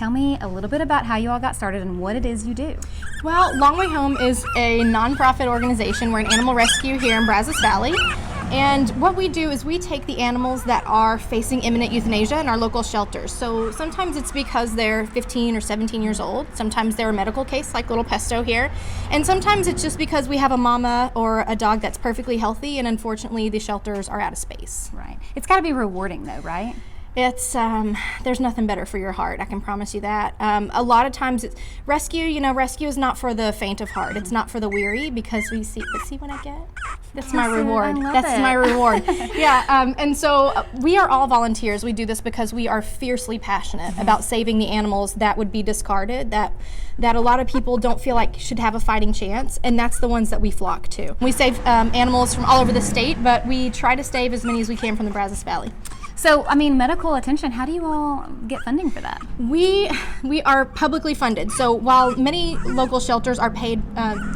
tell me a little bit about how you all got started and what it is you do. Well, Long Way Home is a nonprofit organization. We're an animal rescue here in Brazos Valley. And what we do is we take the animals that are facing imminent euthanasia in our local shelters. So sometimes it's because they're 15 or 17 years old. Sometimes they're a medical case like little Pesto here. And sometimes it's just because we have a mama or a dog that's perfectly healthy and unfortunately the shelters are out of space. Right. It's got to be rewarding though, right? It's there's nothing better for your heart, I can promise you that. A lot of times it's rescue is not for the faint of heart. It's not for the weary, because we see what I get? That's my reward. That's my reward. Yeah, and so we are all volunteers. We do this because we are fiercely passionate about saving the animals that would be discarded, that a lot of people don't feel like should have a fighting chance, and that's the ones that we flock to. We save animals from all over the state, but we try to save as many as we can from the Brazos Valley. So, I mean, medical attention, how do you all get funding for that? We are publicly funded. So while many local shelters are paid,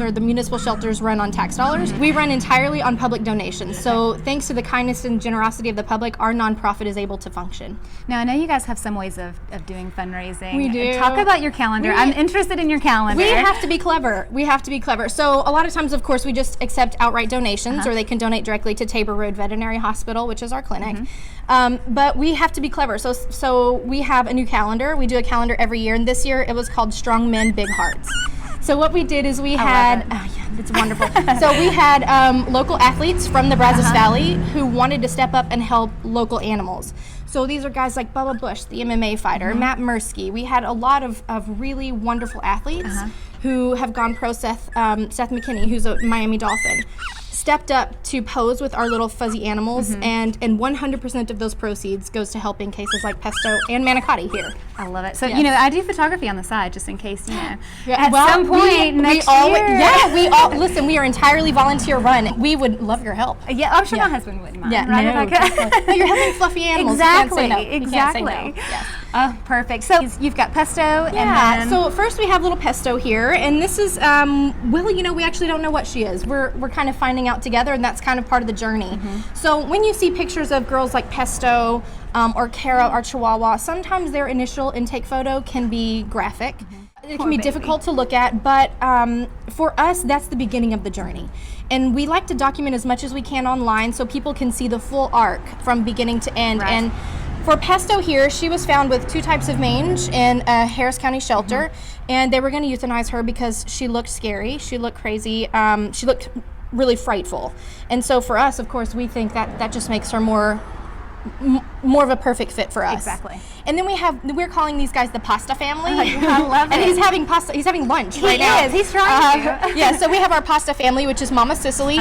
or the municipal shelters run on tax dollars, we run entirely on public donations. So thanks to the kindness and generosity of the public, our nonprofit is able to function. Now, I know you guys have some ways of doing fundraising. We do. Talk about your calendar. I'm interested in your calendar. We have to be clever. We have to be clever. So a lot of times, of course, we just accept outright donations, or they can donate directly to Tabor Road Veterinary Hospital, which is our clinic. But we have to be clever. So we have a new calendar. We do a calendar every year, and this year it was called Strong Men, Big Hearts. So what we did is we had, it's wonderful. So we had local athletes from the Brazos Valley who wanted to step up and help local animals. So these are guys like Bubba Bush, the MMA fighter, Matt Mursky. We had a lot of really wonderful athletes who have gone pro. Seth McKinney, who's a Miami Dolphin, stepped up to pose with our little fuzzy animals, and 100% of those proceeds goes to helping cases like Pesto and Manicotti here. I love it. So, you know, I do photography on the side just in case, you know, at some point next year. Yeah, we all, listen, we are entirely volunteer run. We would love your help. Yeah, I'm sure my husband wouldn't mind. Yeah, right, no, you're helping fluffy animals. Exactly, You can't say no. exactly. You can't say no. Yes. Oh, perfect. So you've got Pesto, and then... So first we have little Pesto here, and this is, well, you know, we actually don't know what she is. We're kind of finding out together, and that's kind of part of the journey. So when you see pictures of girls like Pesto or Kara or Chihuahua, sometimes their initial intake photo can be graphic. It can be difficult to look at, but for us, that's the beginning of the journey. And we like to document as much as we can online so people can see the full arc from beginning to end. Right. And for Pesto here, she was found with 2 types of mange in a Harris County shelter, and they were going to euthanize her because she looked scary, she looked crazy, she looked really frightful. And so for us, of course, we think that just makes her more of a perfect fit for us. Exactly. And then we're calling these guys the pasta family. I love it. And he's having pasta. He's having lunch right now. He is. He's trying to. Yeah. So we have our pasta family, which is Mama Sicily.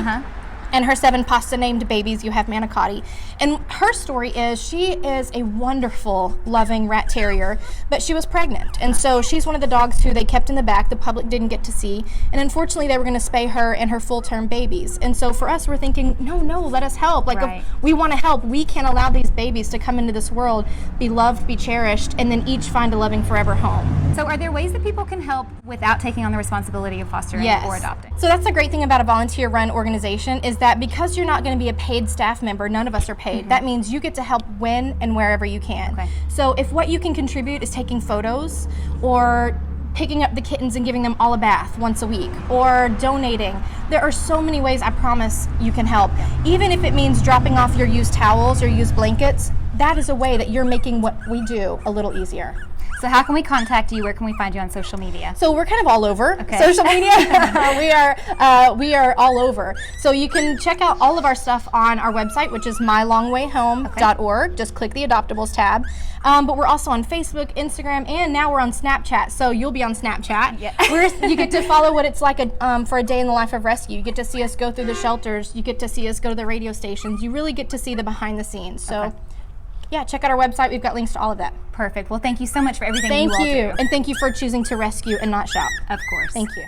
And her 7 pasta named babies. You have Manicotti. And her story is she is a wonderful, loving rat terrier, but she was pregnant. And so she's one of the dogs who they kept in the back, the public didn't get to see. And unfortunately, they were going to spay her and her full-term babies. And so for us, we're thinking, no, let us help. Like, if we want to help. We can't allow these babies to come into this world, be loved, be cherished, and then each find a loving forever home. So are there ways that people can help without taking on the responsibility of fostering or adopting? So that's the great thing about a volunteer-run organization is that because you're not going to be a paid staff member, none of us are paid. That means you get to help when and wherever you can. So if what you can contribute is taking photos or picking up the kittens and giving them all a bath once a week or donating, there are so many ways I promise you can help. Even if it means dropping off your used towels or used blankets, that is a way that you're making what we do a little easier. So how can we contact you? Where can we find you on social media? So we're kind of all over social media. we are all over. So you can check out all of our stuff on our website, which is mylongwayhome.org. Just click the Adoptables tab. But we're also on Facebook, Instagram, and now we're on Snapchat. So you'll be on Snapchat. You get to follow what it's like for a day in the life of rescue. You get to see us go through the shelters. You get to see us go to the radio stations. You really get to see the behind the scenes. So. Yeah, check out our website. We've got links to all of that. Perfect. Well, thank you so much for everything you all do. And thank you for choosing to rescue and not shop. Of course. Thank you.